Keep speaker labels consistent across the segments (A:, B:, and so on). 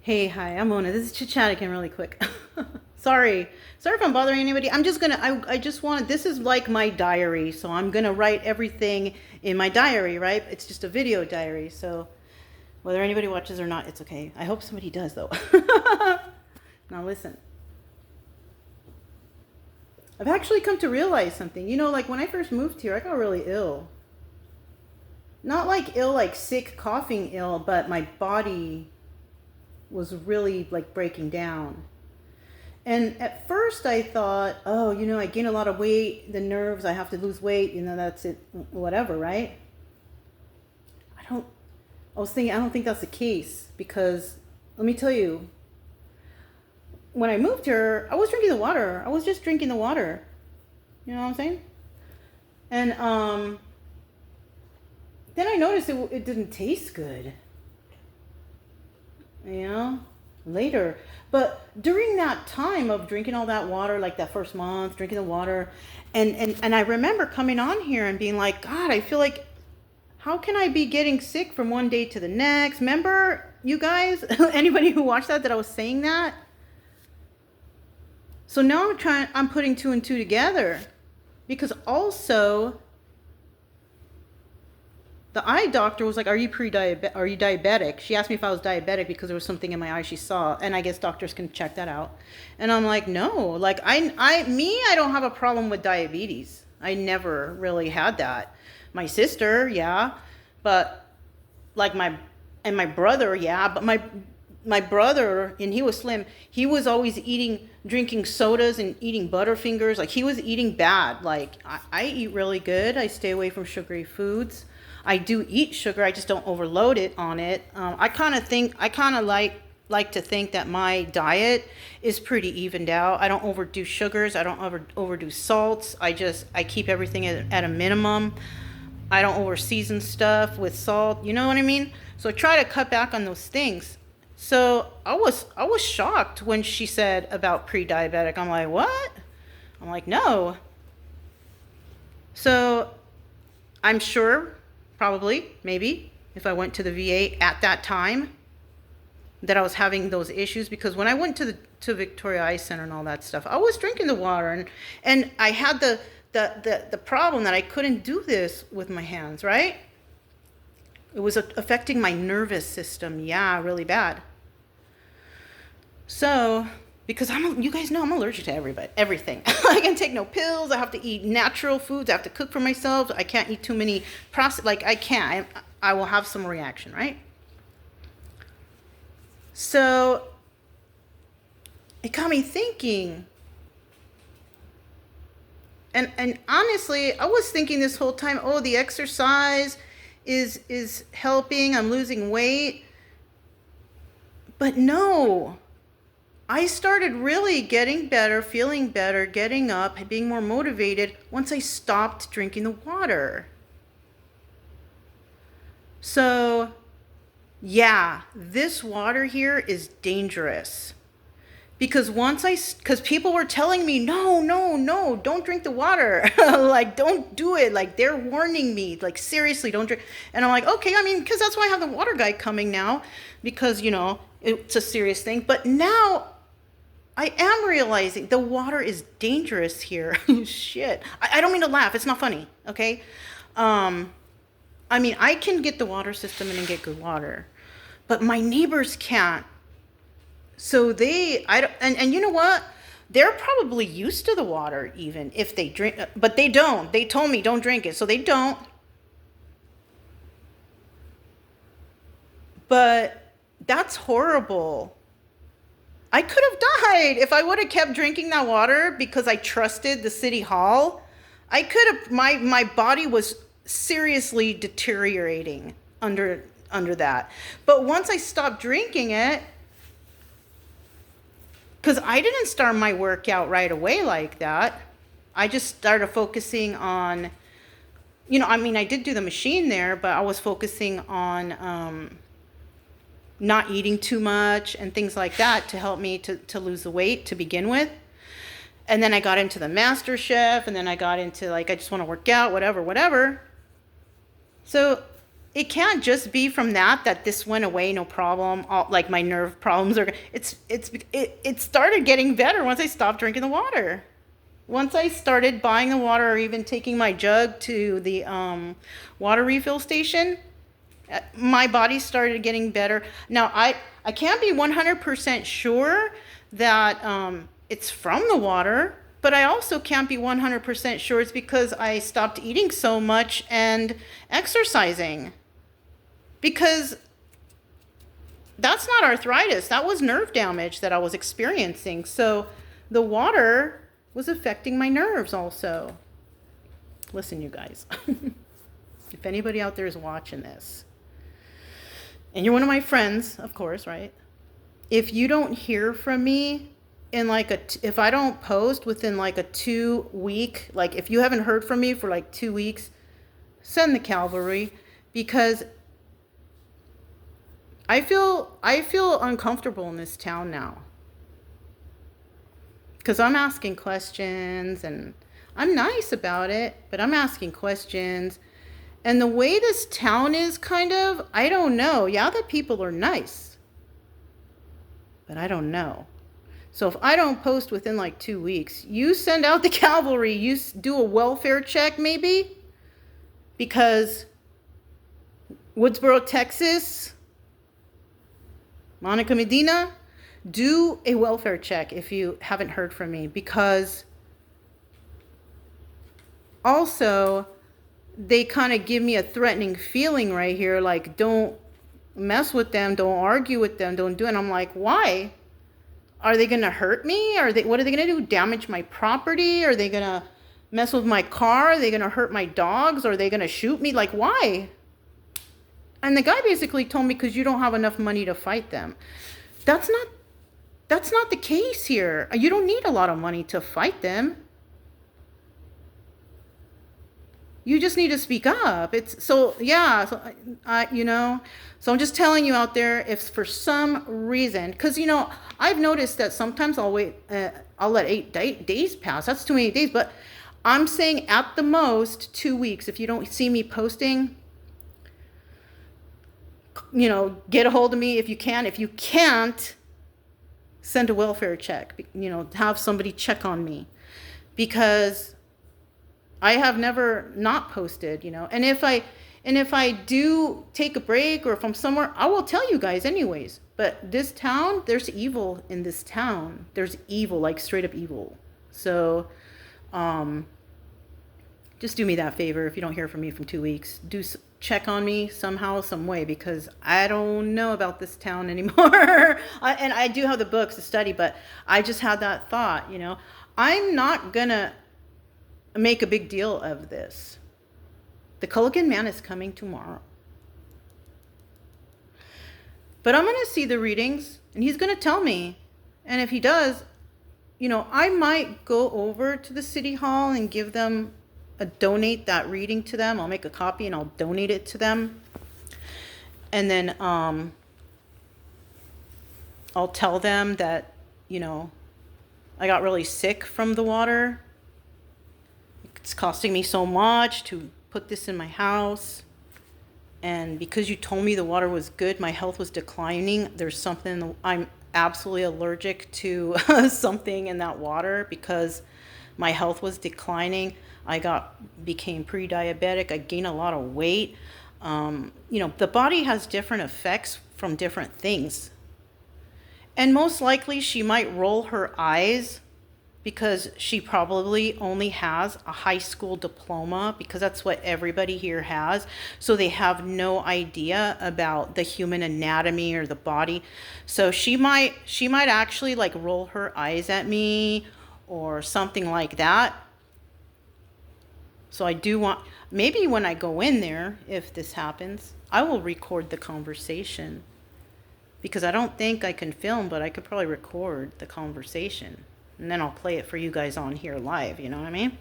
A: Hey, hi, I'm Mona. This is Chit Chat again really quick. Sorry. Sorry if I'm bothering anybody. I just wanted, this is like my diary. So I'm going to write everything in my diary, right? It's just a video diary. So whether anybody watches or not, it's okay. I hope somebody does though. Now listen. I've actually come to realize something. You know, like when I first moved here, I got really ill. Not like ill, like sick, coughing ill, but my body was really like breaking down. And at first I thought, oh, I gain a lot of weight, the nerves, I have to lose weight, that's it, whatever, right? I don't, I was thinking, I don't think that's the case because let me tell you, when I moved here, I was drinking the water. I was just drinking the water. You know what I'm saying? And then I noticed it didn't taste good. Later. But during that time of drinking all that water, like that first month, drinking the water, and I remember coming on here and being like, God, I feel like, how can I be getting sick from one day to the next? Remember, you guys, anybody who watched that I was saying that? So now I'm putting two and two together because also the eye doctor was like, are you diabetic? She asked me if I was diabetic because there was something in my eye she saw. And I guess doctors can check that out. And I'm like, no, like I don't have a problem with diabetes. I never really had that. My sister, yeah. But like my brother, yeah. But my brother, and he was slim, he was always drinking sodas and eating Butterfingers. Like he was eating bad. Like I eat really good. I stay away from sugary foods. I do eat sugar. I just don't overload it on it. I kind of like to think that my diet is pretty evened out. I don't overdo sugars. I don't overdo salts. I keep everything at a minimum. I don't over season stuff with salt. You know what I mean? So I try to cut back on those things. So I was shocked when she said about pre-diabetic. I'm like, what? I'm like, no. So I'm sure, probably, maybe, if I went to the VA at that time, that I was having those issues, because when I went to Victoria Eye Center and all that stuff, I was drinking the water, and I had the problem that I couldn't do this with my hands, right? It was affecting my nervous system, yeah, really bad. So, because you guys know I'm allergic to everything. I can take no pills. I have to eat natural foods. I have to cook for myself. I can't eat too many processed. Like I can't. I will have some reaction, right? So it got me thinking. And honestly, I was thinking this whole time, oh, the exercise is helping. I'm losing weight. But no. I started really getting better, feeling better, getting up, being more motivated once I stopped drinking the water. So, yeah, this water here is dangerous. Because because people were telling me, no, don't drink the water. Like, don't do it. Like, they're warning me. Like, seriously, don't drink. And I'm like, okay, because that's why I have the water guy coming now. Because, it's a serious thing. But now I am realizing the water is dangerous here. Shit. I don't mean to laugh. It's not funny. Okay. I can get the water system and get good water, but my neighbors can't. So and you know what? They're probably used to the water even if they drink, but they don't. They told me don't drink it. So they don't. But that's horrible. I could have died if I would have kept drinking that water because I trusted the city hall. I could have, my body was seriously deteriorating under that. But once I stopped drinking it, because I didn't start my workout right away like that. I just started focusing on, I did do the machine there, but I was focusing on not eating too much and things like that to help me to lose the weight to begin with. And then I got into the Master Chef, and then I got into I just want to work out, whatever. So it can't just be from that this went away, no problem. All, like my nerve problems are. It started getting better once I stopped drinking the water. Once I started buying the water, or even taking my jug to the water refill station, my body started getting better. Now I can't be 100% sure that it's from the water, but I also can't be 100% sure it's because I stopped eating so much and exercising. Because that's not arthritis. That was nerve damage that I was experiencing. So the water was affecting my nerves also. Listen, you guys, if anybody out there is watching this, and you're one of my friends, of course, right? If you don't hear from me in like if I don't post within like a 2 week, like if you haven't heard from me for like 2 weeks, send the cavalry, because I feel uncomfortable in this town now. Because I'm asking questions, and I'm nice about it, but I'm asking questions. And the way this town is kind of, I don't know. Yeah, the people are nice, but I don't know. So if I don't post within like 2 weeks, you send out the cavalry, you do a welfare check maybe, because Woodsboro, Texas, Monika, Medina, do a welfare check if you haven't heard from me, because also they kind of give me a threatening feeling right here, like don't mess with them, don't argue with them, don't do it. And I'm like, why? Are they going to hurt me? What are they going to do? Damage my property? Are they going to mess with my car? Are they going to hurt my dogs? Are they going to shoot me? Like, why? And the guy basically told me, because you don't have enough money to fight them. That's not the case here. You don't need a lot of money to fight them. You just need to speak up. So I'm just telling you out there, if for some reason, because I've noticed that sometimes I'll wait, I'll let 8 days pass. That's too many days. But I'm saying at the most 2 weeks. If you don't see me posting, get a hold of me if you can. If you can't, send a welfare check. Have somebody check on me, because I have never not posted. And if I do take a break, or if I'm somewhere, I will tell you guys anyways. But this town, there's evil in this town. There's evil, like straight up evil. So, just do me that favor. If you don't hear from me from 2 weeks, check on me somehow, some way, because I don't know about this town anymore. And I do have the books to study, but I just had that thought, I'm not gonna make a big deal of this. The Culligan man is coming tomorrow. But I'm gonna see the readings, and he's gonna tell me. And if he does, I might go over to the city hall and give them donate that reading to them. I'll make a copy and I'll donate it to them. And then I'll tell them that, I got really sick from the water. It's costing me so much to put this in my house. And because you told me the water was good, my health was declining. There's something, I'm absolutely allergic to something in that water, because my health was declining. Became pre-diabetic. I gained a lot of weight. The body has different effects from different things. And most likely she might roll her eyes, because she probably only has a high school diploma, because that's what everybody here has. So they have no idea about the human anatomy or the body. So she might actually like roll her eyes at me or something like that. So I do want, maybe when I go in there, if this happens, I will record the conversation, because I don't think I can film, but I could probably record the conversation. And then I'll play it for you guys on here live, you know what I mean?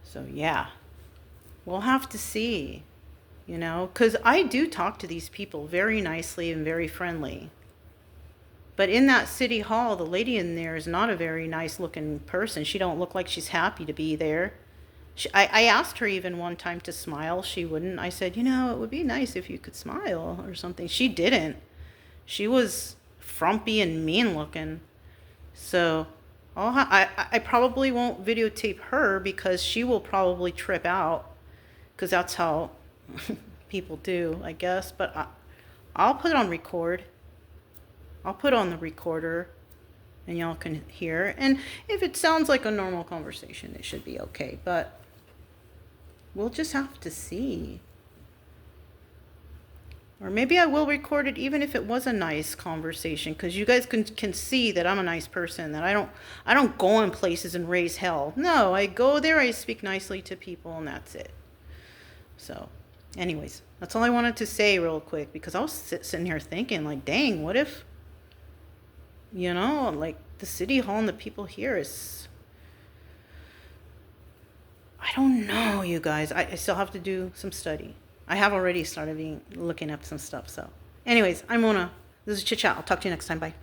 A: So yeah, we'll have to see, because I do talk to these people very nicely and very friendly. But in that city hall, the lady in there is not a very nice looking person. She don't look like she's happy to be there. I asked her even one time to smile. She wouldn't. I said, it would be nice if you could smile or something. She didn't. She was frumpy and mean looking. So I probably won't videotape her because she will probably trip out, because that's how people do, I guess. But I'll put it on record. I'll put on the recorder and y'all can hear. And if it sounds like a normal conversation, it should be okay. But we'll just have to see. Or maybe I will record it even if it was a nice conversation, because you guys can see that I'm a nice person, that I don't go in places and raise hell. No, I go there, I speak nicely to people, and that's it. So, anyways, that's all I wanted to say real quick, because I was sitting here thinking, like, dang, what if, like the city hall and the people here is, I don't know, you guys. I still have to do some study. I have already started looking up some stuff. So anyways, I'm Mona. This is Chit Chat. I'll talk to you next time. Bye.